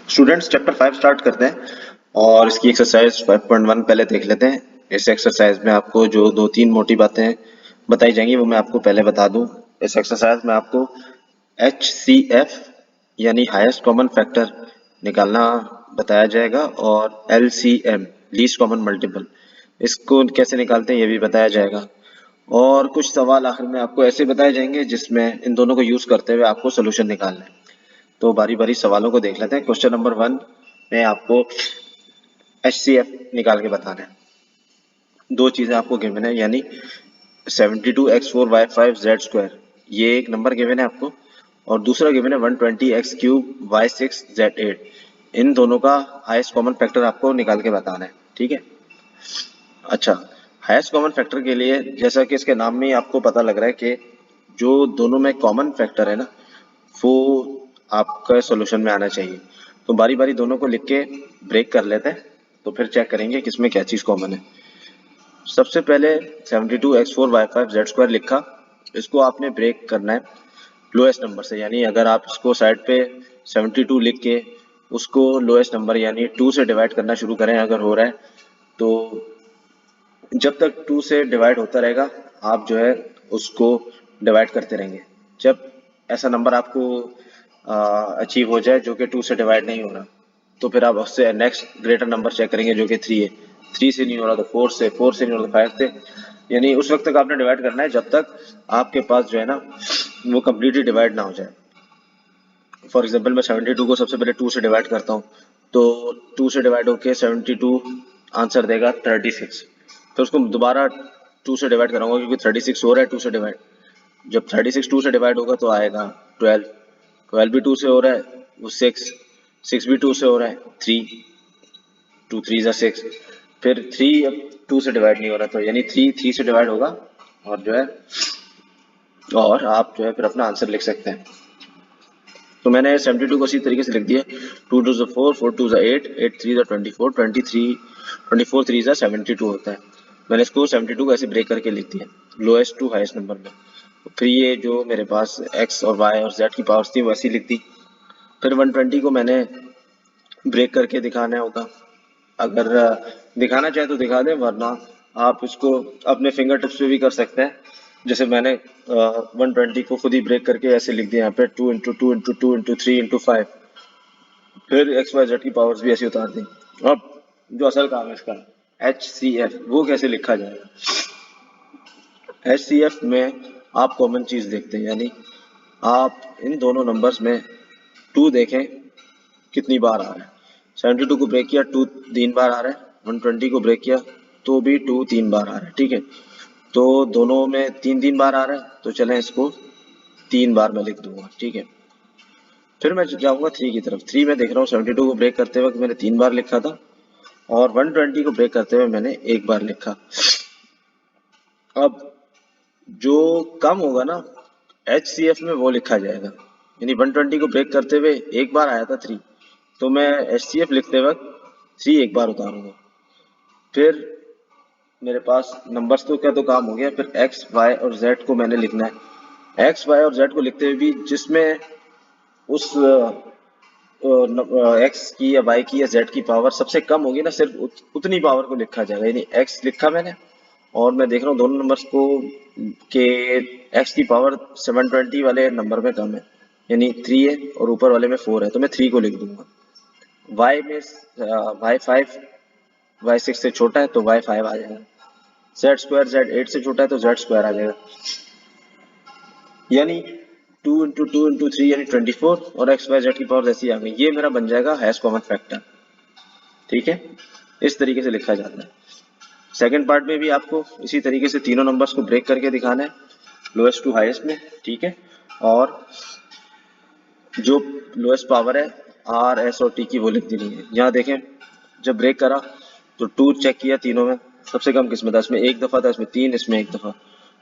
Students chapter 5 start करते हैं और इसकी एक्सरसाइज 5.1 पहले देख लेते हैं। इस एक्सरसाइज में आपको जो दो तीन मोटी बातें बताई जाएंगी वो मैं आपको पहले बता दूं। इस एक्सरसाइज में आपको HCF यानी हाईएस्ट कॉमन फैक्टर निकालना बताया जाएगा और LCM लीस्ट कॉमन मल्टीपल इसको कैसे निकालते हैं ये भी बताया जाएगा। और कुछ सवाल आखिर में आपको ऐसे बताए जाएंगे जिसमें इन दोनों को यूज करते हुए आपको सोल्यूशन निकालना है। तो बारी बारी सवालों को देख लेते हैं। क्वेश्चन नंबर 1 में आपको HCF निकाल के बताना है। दो चीजें आपको गिवन है यानी 72x4y5z² ये एक नंबर गिवन है आपको, और दूसरा गिवन है 120x³ y6z8। इन दोनों का हाईएस्ट कॉमन फैक्टर आपको निकाल के बताना है। ठीक है। अच्छा, हाईएस्ट कॉमन फैक्टर के लिए जैसा कि इसके नाम में ही आपको पता लग रहा है कि जो दोनों में कॉमन फैक्टर है ना वो आपका सॉल्यूशन में आना चाहिए। तो बारी बारी दोनों को लिख के ब्रेक कर लेते हैं, तो फिर चेक करेंगे किसमें क्या चीज कॉमन है। सबसे पहले 72x4y5z² लिखा, इसको आपने ब्रेक करना है लोएस्ट नंबर से। यानी अगर आप इसको साइड पे 72 लिख के उसको लोएस्ट नंबर यानी 2 से डिवाइड करना शुरू करें अगर हो रहा है, तो जब तक 2 से डिवाइड होता रहेगा आप जो है उसको डिवाइड करते रहेंगे। जब ऐसा नंबर आपको अचीव हो जाए जो कि 2 से डिवाइड नहीं हो रहा, तो फिर आप उससे नेक्स्ट ग्रेटर नंबर चेक करेंगे जो कि 3 है। 3 से नहीं हो रहा तो 4 से, 4 से नहीं हो रहा तो 5 से। यानी उस वक्त तक आपने डिवाइड करना है जब तक आपके पास जो है ना वो कम्प्लीटली डिवाइड ना हो जाए। फॉर एग्जाम्पल मैं 72 को सबसे पहले 2 से डिवाइड करता हूँ, तो 2 से डिवाइड होके 72 आंसर देगा 36। फिर उसको दोबारा 2 से डिवाइड कराऊंगा क्योंकि 36 हो रहा है 2 से डिवाइड। जब 36 2 से डिवाइड होगा तो आएगा 12। 12 भी 2 से हो रहा है वो 6, 6 भी 2 से हो रहा है 3, 2 3 जा 6। फिर 3 अब 2 से डिवाइड नहीं हो रहा तो यानी 3 से डिवाइड होगा, और जो है और आप जो है फिर अपना आंसर लिख सकते हैं। तो मैंने 72 को इसी तरीके से लिख दिया, 2 2 4, 4 2 8, 8 3 24, 24 3 72 होता है। मैंने इसको 72 को ऐसे ब्रेक करके लिख दिया लोएस्ट टू हाईएस्ट नंबर में। फिर ये जो मेरे पास x और y और z की पावर्स थी वैसी लिख दी। फिर 120 को मैंने ब्रेक करके दिखाना होगा। अगर दिखाना चाहे तो दिखा दें, वरना आप इसको अपने फिंगर टिप्स पे भी कर सकते हैं। जैसे मैंने 120 को खुद ही ब्रेक करके ऐसे लिख दिया यहाँ पे 2 इंटू 2 इंटू 2 इंटू 3 इंटू 5। फिर एक्स वाई जेड की पावर्स भी ऐसी उतार दी। अब जो असल काम है इसका HCF वो कैसे लिखा जाएगा। HCF में आप कॉमन चीज देखते हैं, यानी आप इन दोनों नंबर्स में 2 देखें कितनी बार आ रहा है। 72 को ब्रेक किया 2 3 बार आ रहा है, 120 को ब्रेक किया तो भी 2 3 बार आ रहा है। ठीक है, तो दोनों में 3 3 बार आ रहा है, तो चलें इसको 3 बार मैं लिख दूंगा। ठीक है, फिर मैं जाऊंगा 3 की तरफ। 3 में देख रहा हूँ 72 को ब्रेक करते वक्त मैंने 3 बार लिखा था, और 120 को ब्रेक करते हुए मैंने 1 बार लिखा। अब जो कम होगा ना HCF में वो लिखा जाएगा। यानी 120 को ब्रेक करते हुए 1 बार आया था 3, तो मैं HCF लिखते वक्त 3 1 बार उतारूंगा। फिर मेरे पास नंबर्स तो क्या तो काम हो गया। फिर x y और z को मैंने लिखना है। x y और z को लिखते हुए भी जिसमें उस x की या y की या z की पावर सबसे कम होगी ना, सिर्फ उतनी पावर को लिखा जाएगा। यानी x लिखा मैंने, और मैं देख रहा हूँ दोनों नंबर्स को के x की पावर 720 वाले नंबर में कम है, यानी 3 है, और ऊपर वाले में 4 है, तो मैं 3 को लिख दूंगा। y में y5 y6 से छोटा है तो y5 आ जाएगा। z² z8 से छोटा है तो z² आ जाएगा। यानी 2 इंटू 2 इंटू 3 यानी 24, और एक्स वाई जेड की पावर ऐसी आ गई। ये मेरा बन जाएगा हाईएस्ट कॉमन फैक्टर। ठीक है, इस तरीके से लिखा जाता है। सेकंड पार्ट में भी आपको इसी तरीके से तीनों नंबर्स को ब्रेक करके दिखाना है लोएस्ट टू हाईएस्ट में। ठीक है, और जो लोएस्ट पावर है R S और T की वो लिख देनी है। यहाँ देखें जब ब्रेक करा तो 2 चेक किया तीनों में, सबसे कम किसमें था, इसमें 1 दफा था, इसमें 3, इसमें 1 दफा,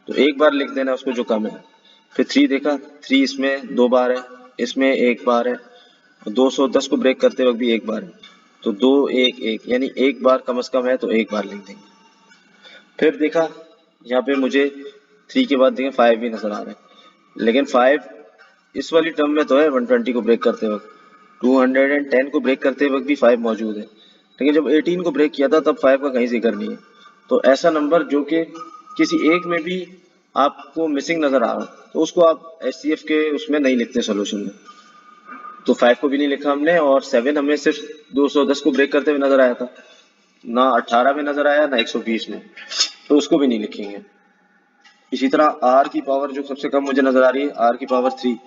तो 1 बार लिख देना उसको जो कम है। फिर 3 देखा, 3 इसमें 2 बार है, इसमें 1 बार है, 210 को ब्रेक करते वक्त भी 1 बार है, तो 2 1 1 यानी 1 बार कम से कम है तो 1 बार लिख देंगे। फिर देखा यहाँ पे मुझे 3 के बाद देखें 5 भी नजर आ रहा है, लेकिन 5 इस वाली टर्म में तो है 120 को ब्रेक करते वक्त, 210 को ब्रेक करते वक्त भी 5 मौजूद है, लेकिन जब 18 को ब्रेक किया था तब 5 का कहीं जिक्र नहीं है। तो ऐसा नंबर जो कि किसी एक में भी आपको मिसिंग नजर आ रहा है तो उसको आप एचसीएफ के उसमें नहीं लिखते सोल्यूशन में। तो 5 को भी नहीं लिखा हमने, और 7 हमें सिर्फ 210 को ब्रेक करते हुए नजर आया था, ना 18 में नजर आया ना 120 में, तो उसको भी नहीं लिखेंगे। इसी तरह आर की पावर जो सबसे कम मुझे नजर आ रही है, आर की पावर 3,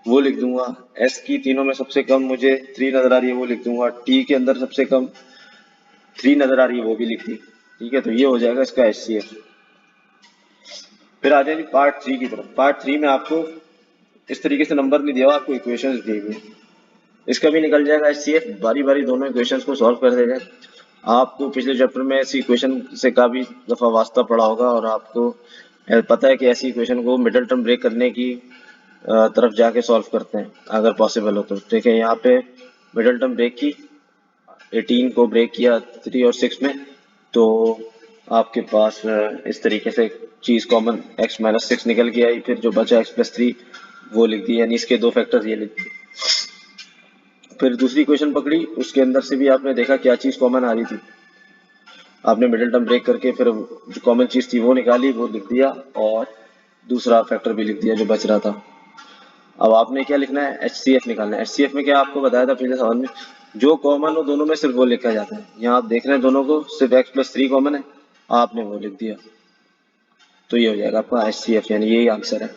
वो लिख दूंगा। एस की तीनों में सबसे कम मुझे 3 नजर आ रही है, वो लिख दूंगा। टी के अंदर सबसे कम 3 नजर आ रही है, वो भी लिख दी। ठीक है, तो ये हो जाएगा इसका एचसीएफ। फिर आ जाएगी पार्ट 3 की तरफ। पार्ट 3 में आपको इस तरीके से नंबर नहीं दिया हुआ, आपको इक्वेशंस दी हुई है। इसका भी निकल जाएगा एचसीएफ, बारी बारी दोनों इक्वेशंस को सॉल्व कर देगा। आपको पिछले चैप्टर में ऐसी इक्वेशन से काफी दफा वास्ता पड़ा होगा, और आपको पता है कि ऐसी इक्वेशन को मिडल टर्म ब्रेक करने की तरफ जाके सॉल्व करते हैं अगर पॉसिबल हो तो। ठीक है, यहाँ पे मिडल टर्म ब्रेक की, 18 को ब्रेक किया 3 और 6 में, तो आपके पास इस तरीके से चीज कॉमन x माइनस 6 निकल के आई, फिर जो बचा x प्लस 3 वो लिख दी, यानी इसके दो फैक्टर्स ये लिख दिए। फिर दूसरी क्वेश्चन पकड़ी, उसके अंदर से भी आपने देखा क्या चीज कॉमन आ रही थी, आपने मिडिल टर्म ब्रेक करके फिर जो कॉमन चीज थी वो निकाली, वो लिख दिया, और दूसरा फैक्टर भी लिख दिया जो बच रहा था। अब आपने क्या लिखना है, एचसीएफ निकालना है। एचसीएफ में क्या आपको बताया था पिछले सवाल में, जो कॉमन हो दोनों में सिर्फ वो लिखा जाता है। यहाँ आप देख रहे हैं दोनों को सिर्फ x प्लस 3 कॉमन है, आपने वो लिख दिया, तो ये हो जाएगा आपका एचसीएफ, यानी यही आंसर है।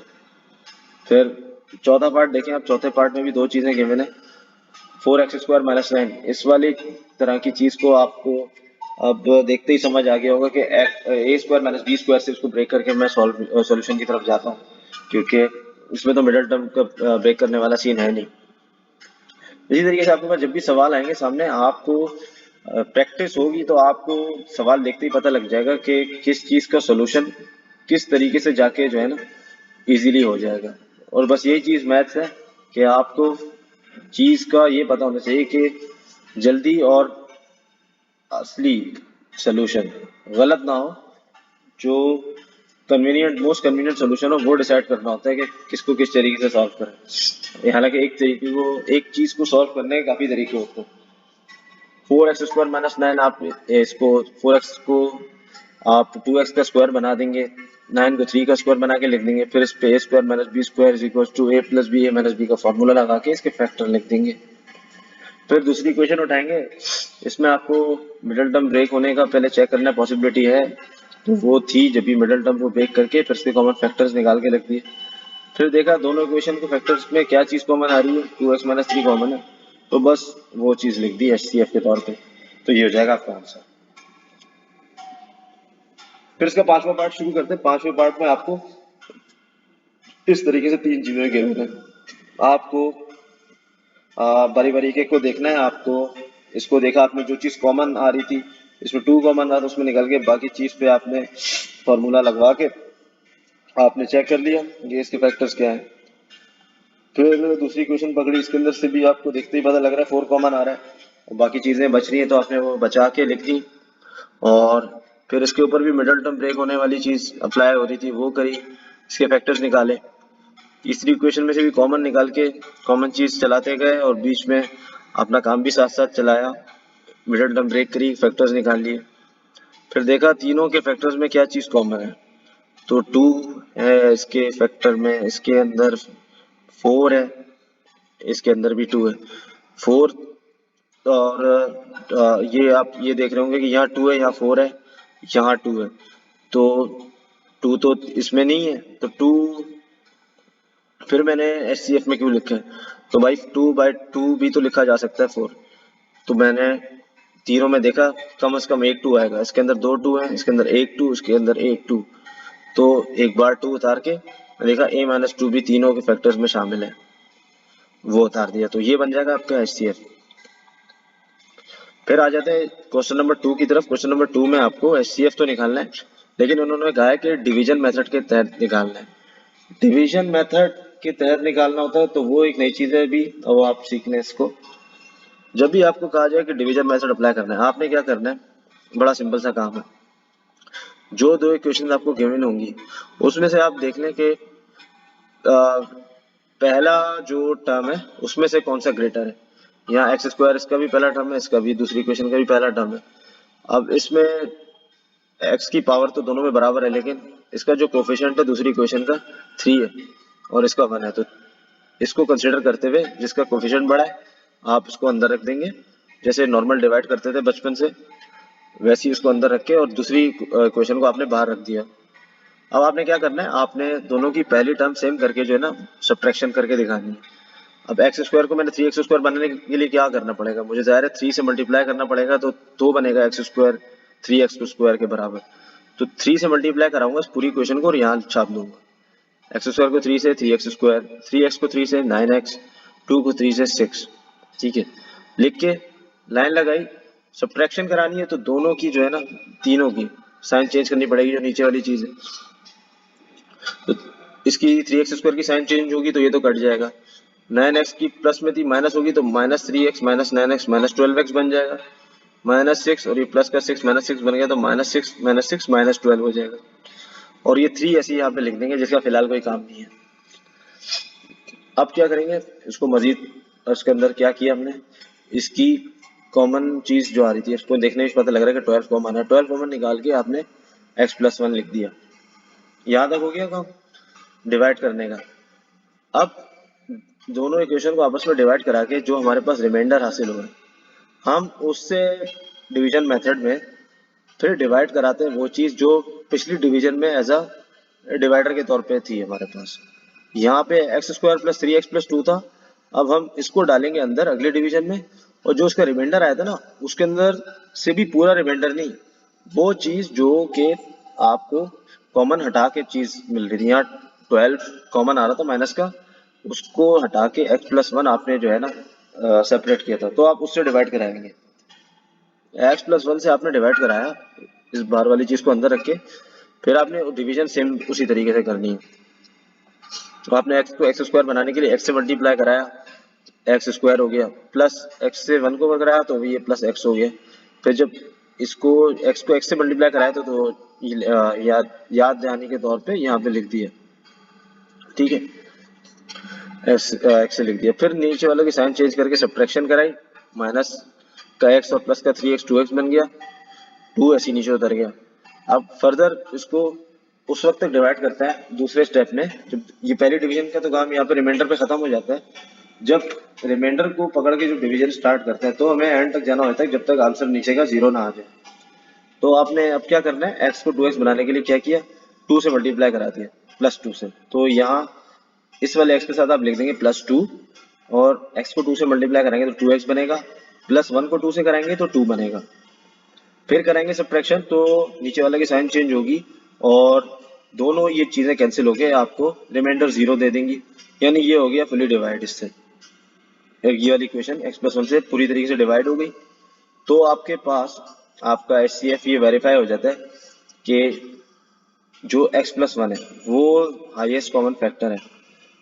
फिर चौथा पार्ट देखें आप, चौथे पार्ट में भी दो चीजें गिवन है, 4x² माइनस 9। इस वाली तरह की चीज को आपको अब देखते ही समझ आ गया होगा कि a² माइनस b² से उसको ब्रेक करके मैं सॉल्यूशन की तरफ जाता हूँ, क्योंकि उसमें तो मिडिल टर्म का ब्रेक करने वाला सीन है नहीं। इसी तरीके से आपके पास जब भी सवाल आएंगे सामने, आपको प्रैक्टिस होगी तो आपको सवाल देखते ही पता लग जाएगा कि किस चीज का सॉल्यूशन किस तरीके से जाके जो है ना इजीली हो जाएगा। और बस यही चीज मैथ्स है कि आपको चीज का ये पता होना चाहिए कि जल्दी और असली सॉल्यूशन गलत ना हो, जो कन्वीनियंट मोस्ट कन्वीनियंट सॉल्यूशन हो वो डिसाइड करना होता है कि किसको किस तरीके से सॉल्व करें। हालांकि एक तरीके को, एक चीज को सॉल्व करने के काफी तरीके होते हैं। 4x² माइनस 9, आप इसको 4x को आप 2x का स्क्वायर बना देंगे, 9 को 3 का स्क्वायर बना के लिख देंगे, फिर इस पे a² minus b² is equal to a plus b, a minus b का फॉर्मूला लगा के इसके फैक्टर लिख देंगे। फिर दूसरी क्वेश्चन उठाएंगे, इसमें आपको मिडिल टर्म ब्रेक होने का पहले चेक करना पॉसिबिलिटी है, तो वो थी जब भी मिडिल टर्म को ब्रेक करके फिर इसके कॉमन फैक्टर्स निकाल के रख दिए। फिर देखा दोनों इक्वेशन के फैक्टर्स में क्या चीज कॉमन आ रही है, 2x माइनस 3 कॉमन है, तो बस वो चीज लिख दी एचसीएफ के तौर पे, तो ये हो जाएगा आपका आंसर। फिर इसका पांचवा पार्ट शुरू करते हैं। पांचवें पार्ट में आपको इस तरीके से तीन चीजें गिवन है, आपको बारी बारी एक एक को देखना है। आपको इसको देखा आपने, जो चीज कॉमन आ रही थी, इसमें 2 कॉमन था तो उसमें निकल के बाकी चीज पे आपने फॉर्मूला लगवा के आपने चेक कर लिया ये इसके फैक्टर्स क्या है। फिर दूसरी क्वेश्चन पकड़ी, इसके अंदर से भी आपको देखते ही पता लग रहा है 4 कॉमन आ रहा है, और बाकी चीजें बच रही हैं तो आपने वो बचा के लिख दी। और फिर इसके ऊपर भी मिडल टर्म ब्रेक होने वाली चीज अप्लाई हो रही थी, वो करी, इसके फैक्टर्स निकाले। तीसरी इक्वेशन में से भी कॉमन निकाल के कॉमन चीज चलाते गए, और बीच में अपना काम भी साथ साथ चलाया, मिडल टर्म ब्रेक करी, फैक्टर्स निकाल लिए। फिर देखा तीनों के फैक्टर्स में क्या चीज कॉमन है, तो 2 है इसके फैक्टर में, इसके अंदर 4 है, इसके अंदर भी 2 है। 4 और ये आप ये देख रहे होंगे कि यहाँ 2 है, यहाँ 4 है, यहाँ 2 है, तो 2 तो इसमें नहीं है, तो 2 फिर मैंने एचसीएफ में क्यों लिखा है, तो भाई 2/2 भी तो लिखा जा सकता है 4, तो मैंने तीनों में देखा कम से कम एक 2 आएगा, इसके अंदर 2 2 है, इसके अंदर एक 2, इसके अंदर एक 2, तो एक बार 2 उतार के देखा a माइनस 2 भी तीनों के फैक्टर्स में शामिल है, वो उतार दिया, तो ये बन जाएगा आपका एचसीएफ। फिर आ जाते हैं क्वेश्चन नंबर 2 की तरफ। क्वेश्चन नंबर 2 में आपको एचसीएफ तो निकालना है, लेकिन उन्होंने कहा कि डिवीजन मेथड के तहत निकालना है। डिवीजन मेथड के तहत निकालना होता है तो वो एक नई चीज है अभी, और आप सीख लें इसको। जब भी आपको कहा जाए कि डिवीजन मेथड अप्लाई करना है, आपने क्या करना है, बड़ा सिंपल सा काम है। जो दो इक्वेशन आपको गिवन होंगी उसमें से आप देख लें कि पहला जो टर्म है उसमें से कौन सा ग्रेटर है। यहाँ एक्स स्क्वायर इसका भी पहला टर्म है, इसका भी दूसरी इक्वेशन का भी पहला टर्म है। अब इसमें एक्स की पावर तो दोनों में बराबर है, लेकिन इसका जो कोफिशिएंट है दूसरी इक्वेशन का 3 है और इसका 1 है, तो इसको कंसिडर करते हुए जिसका कोफिशिएंट बड़ा है आप इसको अंदर रख देंगे, जैसे नॉर्मल डिवाइड करते थे बचपन से वैसे ही उसको अंदर रख के और दूसरी इक्वेशन को आपने बाहर रख दिया। अब आपने क्या करना है, आपने दोनों की पहली टर्म सेम करके जो है ना सब्ट्रैक्शन करके दिखानी है। अब एक्स स्क्वायर को मैंने 3x स्क्वायर बनाने के लिए क्या करना पड़ेगा, मुझे जाहिर है 3 से मल्टीप्लाई करना पड़ेगा, तो बनेगा एक्स स्क्वायर 3x स्क्वायर के बराबर। तो 3 से मल्टीप्लाई कराऊंगा इस पूरी इक्वेशन को और यहाँ छाप दूंगा। एक्स स्क्वायर को 3 से 3x स्क्वायर, 3x को 3 से 9x, 2 को 3 से 6। ठीक है, लिख के लाइन लगाई। सब्ट्रैक्शन करानी है तो दोनों की जो है ना तीनों की साइन चेंज करनी पड़ेगी, जो नीचे वाली चीज है। तो इसकी 3x स्क्वायर की साइन चेंज होगी तो ये तो कट जाएगा। 9x की प्लस में थी माइनस होगी तो -3x -9x -12x बन जाएगा। -6 और ये प्लस का 6 -6 बन गया तो -6 -12 हो जाएगा। और ये 3 ऐसे यहाँ पे लिख देंगे जिसका फिलहाल कोई काम नहीं है। अब क्या करेंगे, इसको मजीद उसके अंदर क्या किया हमने, इसकी कॉमन चीज जो आ रही थी इसको देखने में पता लग रहा है कि 12 कॉमन है। 12 कॉमन निकाल के आपने x+1 लिख दिया। यहाँ तक हो गया काम डिवाइड करने का। अब दोनों इक्वेशन को आपस में डिवाइड करा के जो हमारे पास रिमाइंडर हासिल हो हम उससे डिवीजन मेथड में फिर डिवाइड कराते हैं वो चीज जो पिछली डिवीजन में एज अ डिवाइडर के तौर पे थी हमारे पास। यहाँ पे एक्स स्क्वायर प्लस 3x+2 था, अब हम इसको डालेंगे अंदर अगले डिवीजन में और जो उसका रिमाइंडर आया था ना उसके अंदर से भी पूरा रिमाइंडर नहीं, वो चीज जो कि आपको कॉमन हटा के चीज मिल रही थी। यहाँ 12 कॉमन आ रहा था माइनस का, उसको हटा के x+1 आपने जो है ना सेपरेट किया था, तो आप उससे डिवाइड कराएंगे। x+1 से आपने डिवाइड कराया, इस बार वाली चीज को अंदर रख के फिर आपने डिवीजन सेम उसी तरीके से करनी है। तो आपने x को एक्स स्क्वायर बनाने के लिए x से मल्टीप्लाई कराया, एक्स स्क्वायर हो गया, प्लस x से 1 को कराया तो ये प्लस x हो गया। फिर जब इसको x को x से मल्टीप्लाई कराया तो याद दहानी के तौर पे यहाँ पे लिख दिया। ठीक है, x से लिख दिया। फिर नीचे वाले की साइन चेंज करके सब्ट्रैक्शन कराई, माइनस का x और प्लस का 3x 2x बन गया, 2 ऐसे नीचे उतर गया। अब फर्दर इसको उस वक्त तक डिवाइड करता है दूसरे स्टेप में, जब ये पहली डिवीजन का तो काम यहाँ पे रिमाइंडर पे खत्म हो जाता है। जब रिमाइंडर को पकड़ के जो डिवीजन स्टार्ट करते हैं तो हमें एंड तक जाना होता है जब तक आंसर नीचे का 0 ना आ जाए। तो आपने अब क्या करना है, x को 2x बनाने के लिए क्या किया, 2 से मल्टीप्लाई करा दिया +2 से। तो यहाँ इस वाले x के साथ आप लिख देंगे +2 और x को 2 से मल्टीप्लाई करेंगे तो 2x बनेगा, +1 को 2 से कराएंगे तो 2 बनेगा। फिर करेंगे सब्ट्रैक्शन तो नीचे वाले की साइन चेंज होगी और दोनों ये चीजें कैंसिल होके आपको रिमाइंडर 0 दे देंगी, यानी ये हो गया फुली डिवाइड। इससे ये वाली इक्वेशन x+1 से पूरी तरीके से डिवाइड हो गई। तो आपके पास आपका HCF ये वेरीफाई हो जाता है कि जो x+1 है वो हाईएस्ट कॉमन फैक्टर है।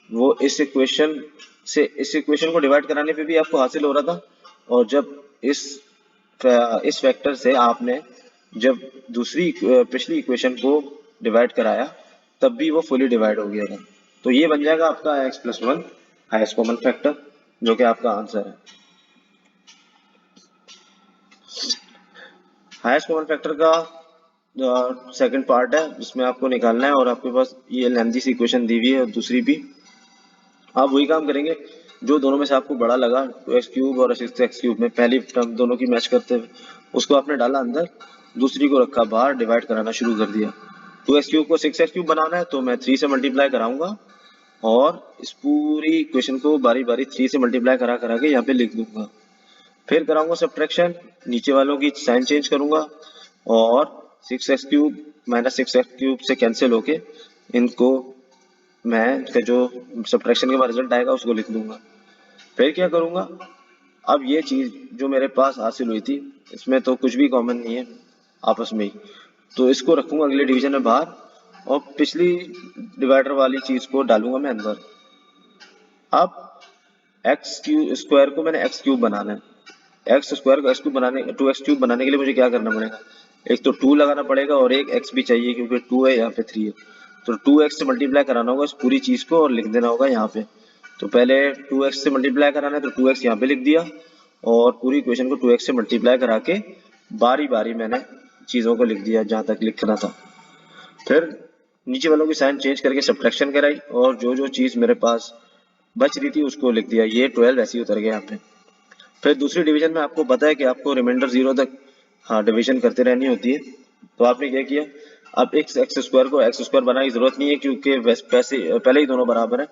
वो इस इक्वेशन को डिवाइड कराने पे भी आपको हासिल हो रहा था, और जब इस फैक्टर से आपने जब दूसरी पिछली इक्वेशन को डिवाइड कराया तब भी वो फुली डिवाइड हो गया था। तो ये बन जाएगा आपका x+1 हाईएस्ट कॉमन फैक्टर, जो कि आपका आंसर है। हाईएस्ट कॉमन फैक्टर का सेकंड पार्ट है जिसमें आपको निकालना है, और आपके पास ये लेंथी सी इक्वेशन दी हुई है और दूसरी भी। आप वही काम करेंगे जो दोनों में से आपको बड़ा लगा, 2x³ और 6x³ में पहली टर्म दोनों की मैच करते हुए उसको आपने डाला अंदर, दूसरी को रखा बाहर, डिवाइड कराना शुरू कर दिया। 2x³ को 6x³ बनाना है तो मैं 3 से मल्टीप्लाई कराऊंगा और इस पूरी इक्वेशन को बारी बारी 3 से मल्टीप्लाई करा करा के यहाँ पे लिख दूंगा। फिर कराऊंगा सब्ट्रैक्शन, नीचे वालों की साइन चेंज करूंगा और 6x³ -6x³ से कैंसिल होके इनको मैं जो सब्ट्रैक्शन के बाद रिजल्ट आएगा उसको लिख दूंगा। फिर क्या करूंगा, अब ये चीज जो मेरे पास हासिल हुई थी इसमें तो कुछ भी कॉमन नहीं है आपस में ही, तो इसको रखूंगा अगले डिवीजन में बाहर और पिछली डिवाइडर वाली चीज को डालूंगा मैं अंदर। अब x² को मैंने x³ बनाना है, x² को x³ बनाने 2x³ बनाने के लिए मुझे क्या करना पड़ेगा, एक तो 2 लगाना पड़ेगा और एक x भी चाहिए क्योंकि 2 है यहाँ पे 3 है, तो 2x से मल्टीप्लाई कराना होगा इस पूरी चीज को और लिख देना होगा यहाँ पे। तो पहले 2x से मल्टीप्लाई कराना है तो 2x यहाँ पे लिख दिया और पूरी इक्वेशन को 2x से मल्टीप्लाई करा के बारी बारी मैंने चीज़ों को लिख दिया जहाँ तक लिखना था। फिर नीचे वालों की साइन चेंज करके सब्ट्रैक्शन कराई और जो जो चीज़ मेरे पास बच रही थी उसको लिख दिया। ये 12 ऐसे ही उतर गया यहाँ पे। फिर दूसरी डिवीजन में आपको पता है कि आपको रिमाइंडर 0 तक डिवीजन करते रहनी होती है। तो आपने क्या किया, अब एक्स स्क्वायर को एक्स स्क्वायर बनाने की जरूरत नहीं है क्योंकि वैसे पहले ही दोनों बराबर है।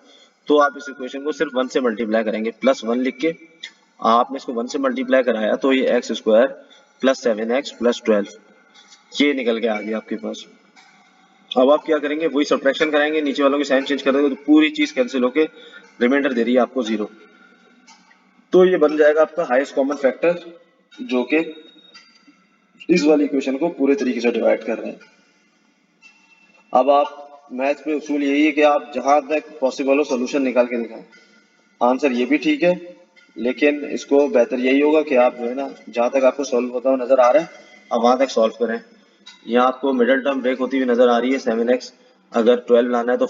तो आप इस इक्वेशन को सिर्फ 1 से मल्टीप्लाई करेंगे, +1 लिख के आपने इसको 1 से मल्टीप्लाई कराया तो ये x square plus 7x plus 12 ये निकल के आ गया आपके पास। अब आप क्या करेंगे, वही सब्ट्रैक्शन कराएंगे, नीचे वालों की साइन चेंज कर देंगे तो पूरी चीज कैंसिल होके रिमाइंडर दे रही है आपको 0। तो ये बन जाएगा आपका हाईएस्ट कॉमन फैक्टर जो कि इस वाली इक्वेशन को पूरे तरीके से डिवाइड कर रहे हैं। अब आप मैथ्स में उसूल यही है कि आप जहां तक पॉसिबल हो सोल्यूशन निकाल के दिखाएं। आंसर ये भी ठीक है लेकिन इसको बेहतर यही होगा कि आप जो है ना जहां तक आपको सॉल्व होता हुआ नजर आ रहा है अब वहां तक सॉल्व करें। यहाँ आपको मिडिल टर्म ब्रेक होती हुई नजर आ रही है 7x, अगर 12 लाना है तो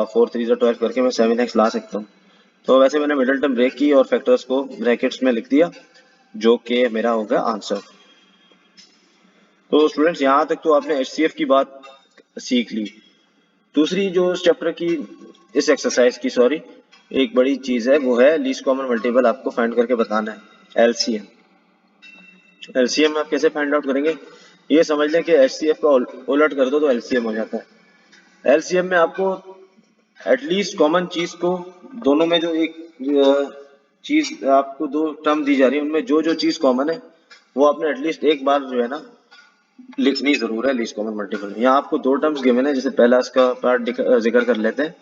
4 3 12 करके मैं 7x ला सकता हूँ। तो वैसे मैंने मिडिल टर्म ब्रेक की और फैक्टर्स को ब्रैकेट्स में लिख दिया जो कि मेरा होगा आंसर। तो स्टूडेंट्स यहाँ तक तो आपने HCF की बात सीख ली। दूसरी जो इस चैप्टर की इस एक्सरसाइज की एक बड़ी चीज है वो है लीस्ट कॉमन मल्टीपल आपको फाइंड करके बताना है LCM। LCM आप कैसे फाइंड आउट करेंगे, ये समझ लें कि HCF का उलट कर दो तो LCM हो जाता है। LCM में आपको एटलीस्ट कॉमन चीज को दोनों में जो एक चीज आपको दो टर्म दी जा रही है उनमें जो जो चीज कॉमन है वो आपने एटलीस्ट एक बार जो है ना लिखनी जरूर है लीस्ट कॉमन मल्टीपल में। यहाँ आपको दो टर्म्स गिवन है, जैसे पहला इसका पार्ट जिक्र कर लेते हैं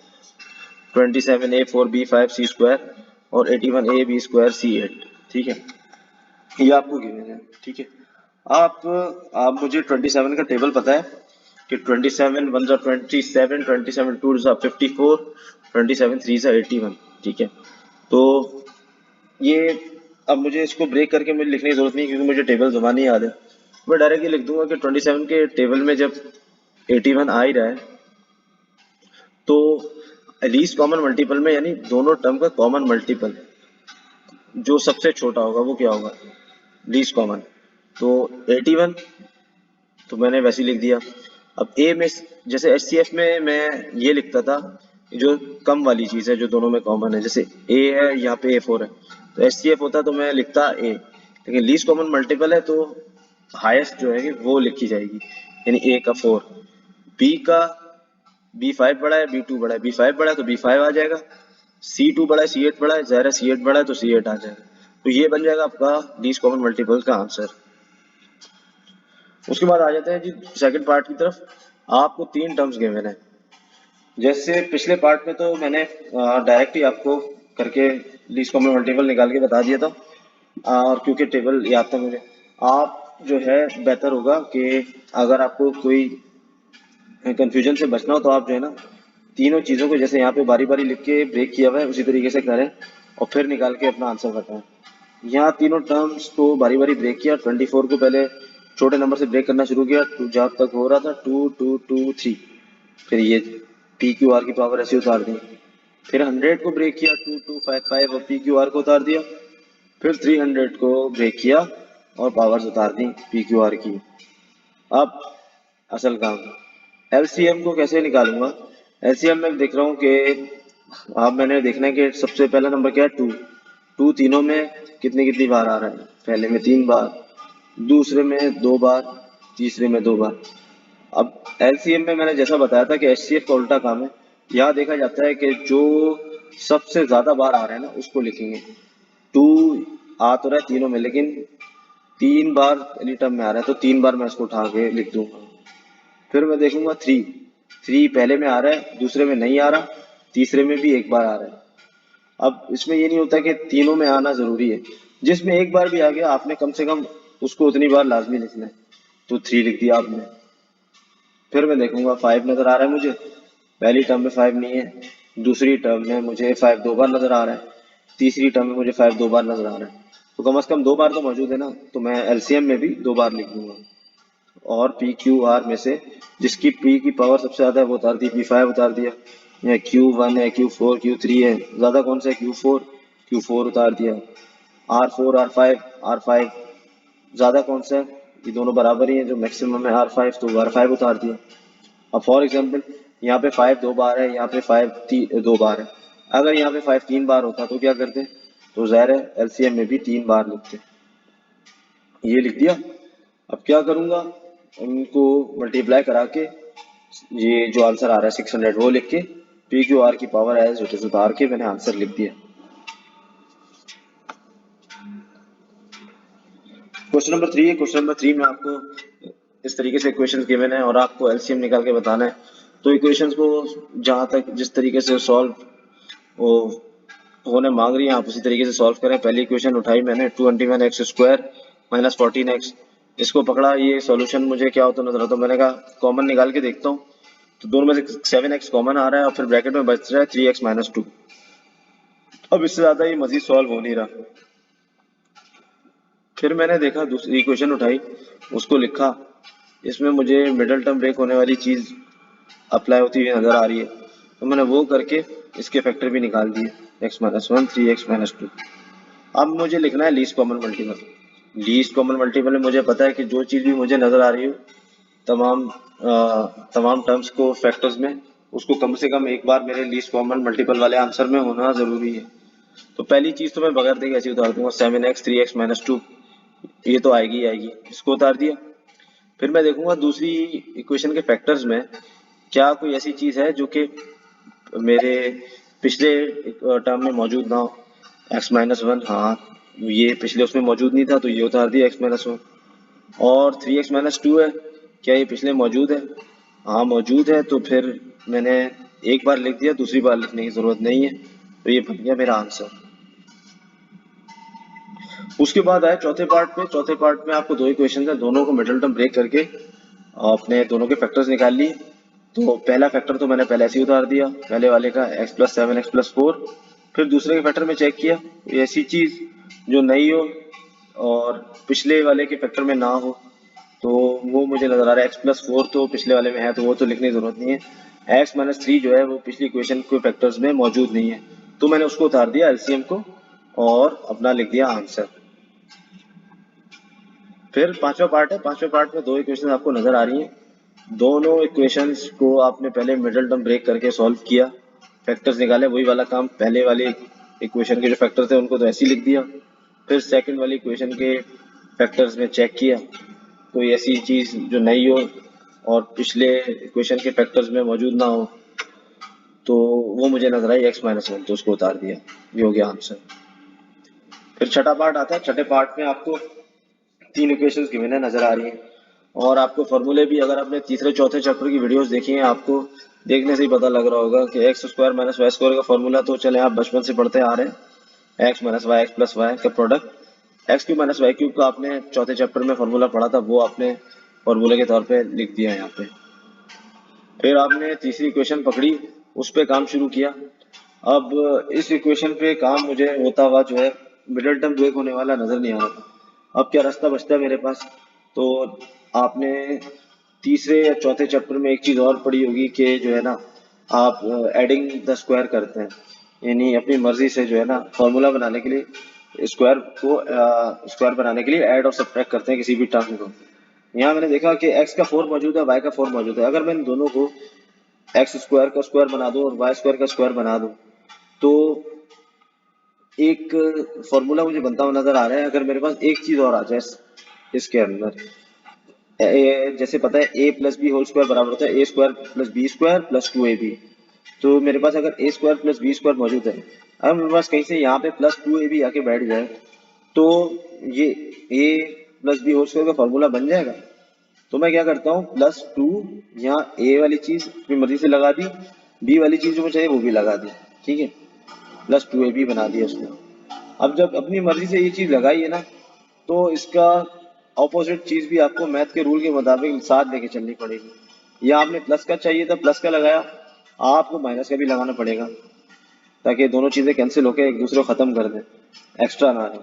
27a4b5c² और 81ab² ठीक है, ये आपको गिवन है। ठीक है, आप मुझे 27 का टेबल पता है कि 27 1 27, 27 2 54, 27 3 81। ठीक है, तो ये अब मुझे इसको ब्रेक करके मुझे लिखने की जरूरत नहीं क्योंकि मुझे टेबल जबानी याद है। मैं डायरेक्टली लिख दूंगा कि 27 के टेबल में जब 81 आ ही रहा है तो लीस्ट कॉमन मल्टीपल में यानी दोनों टर्म का कॉमन मल्टीपल जो सबसे छोटा होगा वो क्या होगा, लीस्ट कॉमन। तो 81 तो मैंने वैसे ही लिख दिया। अब ए में जैसे HCF में मैं ये लिखता था जो कम वाली चीज है जो दोनों में कॉमन है, जैसे ए है यहाँ पे A4 है तो HCF होता तो मैं लिखता A, लेकिन लीस्ट कॉमन मल्टीपल है तो हाईएस्ट जो है वो लिखी जाएगी यानी A का 4, B का B5 बड़ा है B2 बड़ा है, B5 बड़ा है तो B5 आ जाएगा, C2 बड़ा है C8 बड़ा है, ज़ाहिर है C8 बड़ा है तो C8 आ जाएगा। तो ये बन जाएगा आपका लीस्ट कॉमन मल्टीपल का आंसर। उसके बाद आ जाते हैं जी सेकंड पार्ट की तरफ। आपको 3 टर्म्स गिवन है, जैसे पिछले पार्ट में तो मैंने डायरेक्ट ही आपको करके लीस्ट कॉमन मल्टीपल निकाल के बता दिया था और क्योंकि टेबल याद था मुझे। आप जो है बेहतर होगा कि अगर आपको कोई कंफ्यूजन से बचना हो तो आप जो है ना तीनों चीज़ों को जैसे यहाँ पे बारी बारी लिख के ब्रेक किया हुआ है उसी तरीके से करें और फिर निकाल के अपना आंसर बताएं। यहाँ तीनों टर्म्स को बारी बारी ब्रेक किया, 24 को पहले छोटे नंबर से ब्रेक करना शुरू किया, जहाँ तक हो रहा था 2 2 2 3, फिर ये PQR की पावर ऐसे उतार दी, फिर 100 को ब्रेक किया 2 2 5 5 और PQR को उतार दिया, फिर 300 को ब्रेक किया और पावर्स उतार दी PQR की। अब असल काम LCM को कैसे निकालूंगा। LCM में देख रहा हूँ कि अब मैंने देखना है कि सबसे पहला नंबर क्या है 2 तीनों में कितनी बार आ रहा है, पहले में 3 बार, दूसरे में 2 बार, तीसरे में 2 बार। अब LCM में मैंने जैसा बताया था कि HCF का उल्टा काम है, यहाँ देखा जाता है कि जो सबसे ज्यादा बार आ रहा है ना उसको लिखेंगे। 2 आ तो रहा है तीनों में लेकिन 3 बार पहली टर्म में आ रहा है तो 3 बार मैं इसको उठा के लिख दूंगा। फिर मैं देखूंगा 3 पहले में आ रहा है, दूसरे में नहीं आ रहा, तीसरे में भी 1 बार आ रहा है। अब इसमें ये नहीं होता कि तीनों में आना जरूरी है, जिसमें 1 बार भी आ गया आपने कम से कम उसको उतनी बार लाजमी लिखना है, तो 3 लिख दिया आपने। फिर मैं देखूंगा 5 नजर आ रहा है मुझे, पहली टर्म में 5 नहीं है, दूसरी टर्म में मुझे 5 2 बार नजर आ रहा है, तीसरी टर्म में मुझे 5 2 बार नजर आ रहा है, तो कम से कम 2 बार तो मौजूद है ना, तो मैं LCM में भी 2 बार लिख दूंगा। और PQR में से जिसकी P की पावर सबसे ज्यादा है वो उतार दी, P5 उतार दिया, या Q1 है, Q4, Q3 है, ज्यादा कौन सा है? Q4, Q4 उतार दिया। R4, R5, R5 ज्यादा कौन सा है? ये दोनों बराबर ही है, जो मैक्सिमम है R5, तो R5 उतार दिया। अब फॉर एग्जाम्पल यहाँ पे 5 2 बार है, यहाँ पे 5 2 बार है। अगर यहाँ पे 5 3 बार होता तो क्या करते? तो ज़ाहिर है एलसीएम में भी 3 बार लिखते। ये लिख दिया। अब क्या करूंगा, उनको मल्टीप्लाई करा के ये जो आंसर आ रहा है 600 वो लिख के पी क्यू आर की पावर एज इट इज उतार के मैंने आंसर लिख दिया। क्वेश्चन नंबर 3 है। क्वेश्चन नंबर 3 में आपको इस तरीके से इक्वेशन गिवन है और आपको एलसीएम निकाल के बताना है। तो इक्वेशंस को जहां तक जिस तरीके से सॉल्व वो होने मांग रही है आप उसी तरीके से सॉल्व करें। पहली इक्वेशन उठाई मैंने 21x स्क्वायर माइनस 14x, इसको पकड़ा, ये सॉल्यूशन मुझे क्या होता नजर आता, मैंने कहा कॉमन निकाल के देखता हूँ। तो दोनों में से 7x कॉमन आ रहा है और फिर ब्रैकेट में बच रहा है 3x माइनस 2। अब इससे ज्यादा ये मजीद सॉल्व हो नहीं रहा। फिर मैंने देखा दूसरी इक्वेशन उठाई, उसको लिखा, इसमें मुझे मिडल टर्म ब्रेक होने वाली चीज अप्लाई होती हुई नजर आ रही है। तो मैंने वो करके इसके फैक्टर भी निकाल दिए, x माइनस 1 3x माइनस 2। अब मुझे लिखना है least common multiple. Least common multiple में मुझे पता है कि जो चीज भी मुझे नजर आ रही हो तमाम टर्म्स को फैक्टर्स में, उसको कम से कम एक बार मेरे लीस्ट कॉमन मल्टीपल वाले आंसर में होना जरूरी है। तो पहली चीज तो मैं बगैर देखे ऐसे उतार दूंगा, 7x 3x माइनस 2, ये तो आएगी ही आएगी, इसको उतार दिया। फिर मैं देखूंगा दूसरी इक्वेशन के फैक्टर्स में क्या कोई ऐसी चीज है जो कि मेरे पिछले टर्म में मौजूद ना हो। एक्स माइनस 1, हाँ ये पिछले उसमें मौजूद नहीं था तो ये उतार दिया एक्स माइनस 1। और 3x माइनस 2 है, क्या ये पिछले मौजूद है? हाँ मौजूद है, तो फिर मैंने एक बार लिख दिया, दूसरी बार लिखने की जरूरत नहीं है, तो ये बन गया मेरा आंसर। उसके बाद आए चौथे पार्ट पे। चौथे पार्ट में आपको दो इक्वेशन है, दोनों को मिडल टर्म ब्रेक करके अपने दोनों के फैक्टर्स निकाल लिए। तो पहला फैक्टर तो मैंने पहले ऐसे ही उतार दिया, पहले वाले का x प्लस 7 x प्लस 4। फिर दूसरे के फैक्टर में चेक किया, कोई ऐसी चीज जो नहीं हो और पिछले वाले के फैक्टर में ना हो, तो वो मुझे नजर आ रहा है x प्लस 4 तो पिछले वाले में है, तो वो तो लिखने की जरूरत नहीं है। x माइनस 3 जो है वो पिछली इक्वेशन के फैक्टर्स में मौजूद नहीं है, तो मैंने उसको उतार दिया एलसीएम को और अपना लिख दिया आंसर। फिर पांचवा पार्ट है। पांचवें पार्ट में दो इक्वेशन आपको नजर आ रही हैं। दोनों इक्वेशंस को आपने पहले मिडल टर्म ब्रेक करके सॉल्व किया, फैक्टर्स निकाले, वही वाला काम। पहले वाले इक्वेशन के जो फैक्टर थे उनको तो ऐसे ही लिख दिया। फिर सेकंड वाली इक्वेशन के फैक्टर्स में चेक किया, कोई ऐसी चीज जो नहीं हो और पिछले इक्वेशन के फैक्टर्स में मौजूद ना हो, तो वो मुझे नजर आई x माइनस 1, तो उसको उतार दिया, ये हो गया आंसर। फिर छठा पार्ट आता है। छठे पार्ट में आपको तीन इक्वेशंस गिवन है नजर आ रही हैं और आपको फॉर्मूले भी, अगर आपने तीसरे चौथे चैप्टर की वीडियोस देखी हैं, आपको देखने से ही पता लग रहा होगा कि X square minus Y square का फॉर्मूला तो चले आप बचपन से पढ़ते आ रहे हैं। X minus Y, x plus Y का product, X cube minus Y cube का आपने चौथे चैप्टर में फॉर्मूला पढ़ा था, वो आपने फॉर्मूले के तौर पे लिख दिया है यहाँ पे। फिर आपने तीसरी इक्वेशन पकड़ी, उस पर काम शुरू किया। अब इस इक्वेशन पे काम मुझे होता हुआ जो है मिडल टर्म ब्रेक होने वाला नजर नहीं आ रहा था। अब क्या रास्ता बचता है मेरे पास? तो आपने तीसरे या चौथे चैप्टर में एक चीज और पढ़ी होगी कि जो है ना, आप एडिंग द स्क्वायर करते हैं, यानी अपनी मर्जी से जो है ना फॉर्मूला बनाने के लिए स्क्वायर को स्क्वायर बनाने के लिए ऐड और सब्ट्रैक्ट करते हैं किसी भी टर्म को। यहाँ मैंने देखा कि x का 4 मौजूद है, y का 4 मौजूद है। अगर मैं इन दोनों को एक्स स्क्वायर का स्क्वायर बना दूं और वाई स्क्वायर का स्क्वायर बना दूं, तो एक फॉर्मूला मुझे बनता हुआ नजर आ रहा है। अगर मेरे पास एक चीज और आ जाए इसके अंदर, जैसे पता है A plus B whole square बराबर होता है A square plus B square plus 2ab। तो मेरे पास अगर A square plus B square मौजूद है, अगर मेरे पास कहीं से यहाँ पे प्लस 2ab आके बैठ जाए, तो ये ए प्लस बी होल स्क्वायर का फॉर्मूला बन जाएगा। तो मैं क्या करता हूँ, प्लस 2 यहाँ ए वाली चीज अपनी मर्जी से लगा दी, बी वाली चीज जो मुझे चाहिए वो भी लगा दी, ठीक है, प्लस 2ab बना दिया उसको। अब जब अपनी मर्जी से ये चीज लगाई है ना, तो इसका ऑपोजिट चीज भी आपको मैथ के रूल के मुताबिक साथ लेके चलनी पड़ेगी। या आपने प्लस का चाहिए था, प्लस का लगाया, आपको माइनस का भी लगाना पड़ेगा, ताकि दोनों चीजें कैंसिल होकर एक दूसरे को खत्म कर दें, एक्स्ट्रा ना आए।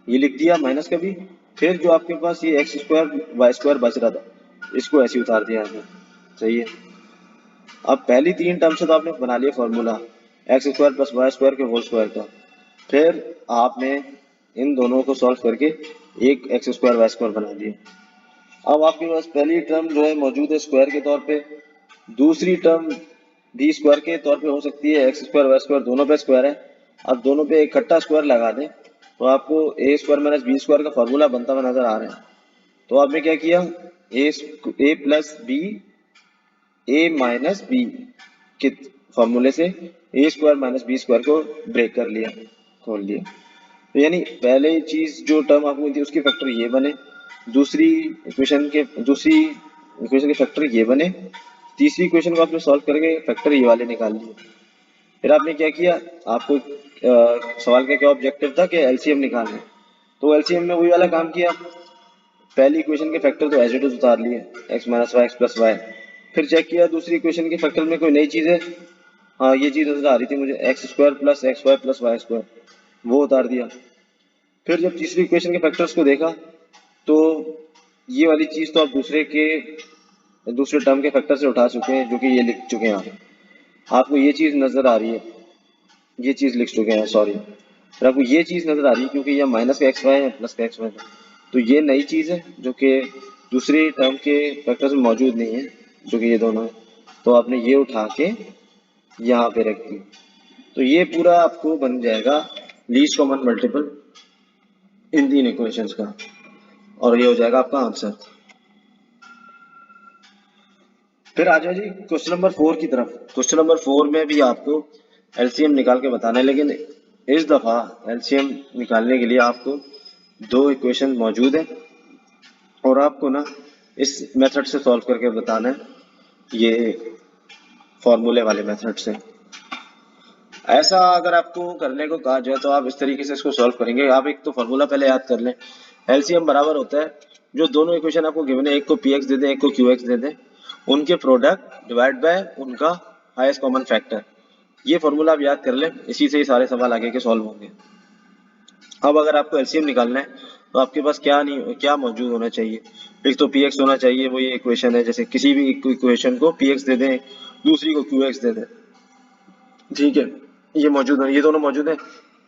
ये लिख दिया माइनस का भी। फिर जो आपके पास ये एक्स स्क्वायर वाई स्क्वायर बच रहा था, इसको ऐसे उतार दिया आपने, सही है। अब पहली तीन टर्म से तो आपने बना लिया formula X square plus Y square के होल स्क्वायर का। फिर आपने इन दोनों को सॉल्व करके एक एक्स स्क्वायर वाई स्क्वायर बना दिया। अब आपके पास पहली टर्म जो है मौजूद है स्क्वायर के तौर पे, दूसरी टर्म भी स्क्वायर के तौर पे हो सकती है, एक्स स्क्वायर वाई स्क्वायर दोनों पे स्क्वायर है। अब दोनों पे इकट्ठा स्क्वायर लगा दें तो आपको ए स्क्वायर माइनस बी स्क्वायर का फॉर्मूला बनता हुआ नजर आ रहा है। तो आपने क्या किया, ए प्लस बी ए माइनस बी के फॉर्मूले से ए स्क्वायर माइनस बी स्क्वायर को ब्रेक कर लिया, खोल लिया। तो यानी पहले चीज जो टर्म आपको मिलती है उसके फैक्टर ये बने, दूसरी इक्वेशन के फैक्टर ये बने, तीसरी इक्वेशन को आपने सॉल्व करके फैक्टर ये वाले निकाल लिए। फिर आपने क्या किया, आपको सवाल का क्या ऑब्जेक्टिव था कि एलसीएम निकालना है, तो एलसीएम में वही वाला काम किया। पहली इक्वेशन के फैक्टर तो एज इट इज उतार लिए, x minus Y x plus y. फिर चेक किया दूसरी इक्वेशन के फैक्टर में कोई नई चीज है, हाँ ये चीज नजर आ रही थी मुझे, x square plus x y plus Y square, वो उतार दिया। फिर जब तीसरी इक्वेशन के फैक्टर्स को देखा तो ये वाली चीज तो आप दूसरे टर्म के फैक्टर से उठा चुके हैं, जो कि ये लिख चुके हैं आपको ये चीज नजर आ रही है, ये चीज लिख चुके हैं सॉरी। फिर आपको ये चीज नजर आ रही है क्योंकि ये माइनस का एक्स वाई है प्लस का एक्स वाई है, तो ये नई चीज है जो कि दूसरे टर्म के फैक्टर्स में मौजूद नहीं है, जो कि ये दोनों है। तो आपने ये उठा के यहाँ पे रख दी, तो ये पूरा आपको बन जाएगा लीस्ट कॉमन मल्टीपल इन तीन इक्वेशंस का, और ये हो जाएगा आपका आंसर। फिर आ जाओ जी क्वेश्चन नंबर 4 की तरफ। क्वेश्चन नंबर 4 में भी आपको एलसीएम निकाल के बताना है, लेकिन इस दफा एलसीएम निकालने के लिए आपको दो इक्वेशन मौजूद है और आपको ना इस मेथड से सॉल्व करके बताना है, ये फॉर्मूले वाले मेथड से। ऐसा अगर आपको करने को कहा जाए तो आप इस तरीके से इसको सॉल्व करेंगे। आप एक तो फॉर्मूला पहले याद कर लें, एलसीएम बराबर होता है जो दोनों इक्वेशन आपको गिवन है, एक को पी एक्स दे दें एक को क्यू एक्स दे दें, उनके प्रोडक्ट डिवाइड बाय उनका हाईएस्ट कॉमन फैक्टर। ये फॉर्मूला आप याद कर लें, इसी से ही सारे सवाल आगे के सॉल्व होंगे। अब अगर आपको एलसीएम निकालना है तो आपके पास क्या मौजूद होना चाहिए, एक तो पी एक्स होना चाहिए, वो ये इक्वेशन है, जैसे किसी भी इक्वेशन को पी एक्स दे दें दूसरी को क्यू एक्स दे दें, ठीक है, ये मौजूद है, ये दोनों मौजूद है।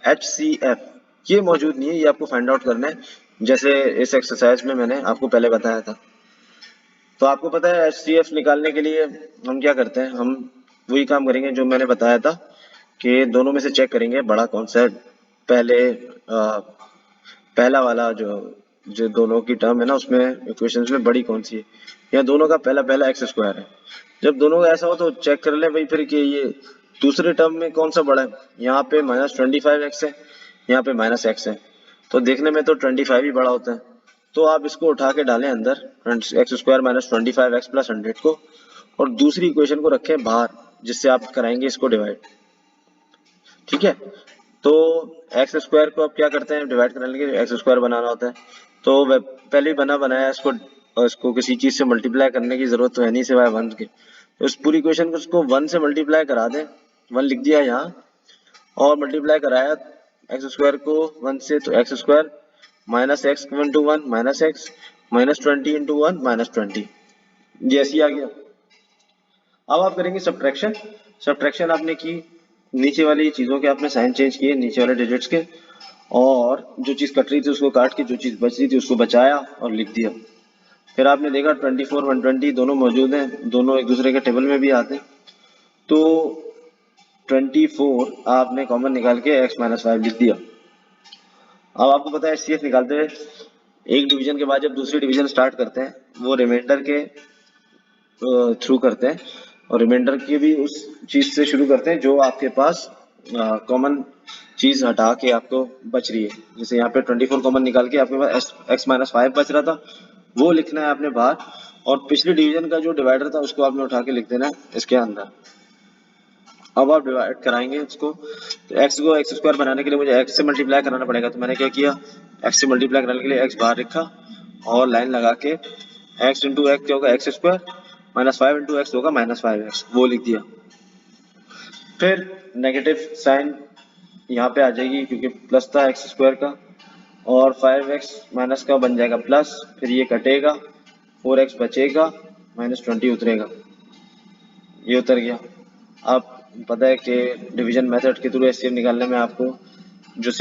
एच सी एफ ये मौजूद नहीं है, ये आपको फाइंड आउट करना है, जैसे इस एक्सरसाइज में मैंने आपको पहले बताया था। तो आपको पता है एच सी एफ निकालने के लिए हम क्या करते हैं, हम वही काम करेंगे जो मैंने बताया था कि दोनों में से चेक करेंगे बड़ा कौन सा है। पहला वाला जो जो दोनों की टर्म है ना उसमें इक्वेशंस में बड़ी कौन सी है, या दोनों का पहला पहला एक्स स्क्वायर है। जब दोनों का ऐसा हो तो चेक कर ले भाई फिर कि ये दूसरे टर्म में कौन सा बड़ा है, यहाँ पे -25x है, यहाँ पे -x है, तो देखने में तो 25 ही बड़ा होता है। तो आप इसको उठा के डालें अंदर, एक्स स्क्वायर -25x प्लस 100 को, और दूसरी इक्वेशन को रखें बाहर जिससे आप कराएंगे इसको डिवाइड, ठीक है। तो एक्स स्क्वायर को आप क्या करते हैं, डिवाइड करने के लिए एक्स स्क्वायर बनाना होता है, तो पहले ही बना बनाया इसको किसी चीज से मल्टीप्लाई करने की जरूरत तो है नहीं सिवाय 1 के, तो इस पूरी इक्वेशन को इसको 1 से मल्टीप्लाई करा दें, 1 लिख दिया यहाँ, और मल्टीप्लाई कराया एक्स स्क्वायर को 1 से, तो x square minus x into 1 minus x -20 into 1 -20, ये ऐसे ही आ गया। अब आप करेंगे सब्ट्रैक्शन, सब्ट्रैक्शन आपने की, नीचे वाली चीजों के आपने साइन चेंज किए नीचे वाले डिजिट्स के, और जो चीज कट रही थी उसको काट के जो चीज बच रही थी उसको बचाया और लिख दिया। फिर आपने देखा 24 120 दोनों मौजूद हैं, दोनों एक दूसरे के टेबल में भी आते हैं, तो 24 आपने कॉमन निकाल के x -5 लिख दिया। अब आपको पता है एचसीएफ निकालते हुए एक डिवीजन के बाद जब दूसरी डिवीजन स्टार्ट करते हैं वो रिमाइंडर के थ्रू करते हैं, और रिमाइंडर की भी उस चीज से शुरू करते हैं जो आपके पास कॉमन चीज हटा के आपको बच रही है। जैसे यहाँ पे 24 कॉमन निकाल के आपके पास x-5 बच रहा था, वो लिखना है आपने बाहर, और पिछली डिवीजन का जो डिवाइडर था उसको आपने उठा के लिख देना है इसके अंदर। अब आप डिवाइड कराएंगे इसको, तो x को एक्स स्क्वायर बनाने के लिए मुझे x से मल्टीप्लाई कराना पड़ेगा, तो मैंने क्या किया, x से मल्टीप्लाई कराने के लिए x बाहर रखा और लाइन लगा के x इंटू एक्स क्या होगा एक्स स्क्वायर, -5 इंटू एक्स होगा -5x, वो लिख दिया। फिर नेगेटिव साइन यहाँ पे आ जाएगी क्योंकि प्लस था एक्स स्क्वायर का, और 5x माइनस का बन जाएगा प्लस, फिर ये कटेगा 4x बचेगा -20 उतरेगा, ये उतर गया। अब पता है कि डिवीजन मेथड के थ्रू एचसीएफ निकालने में आपको जो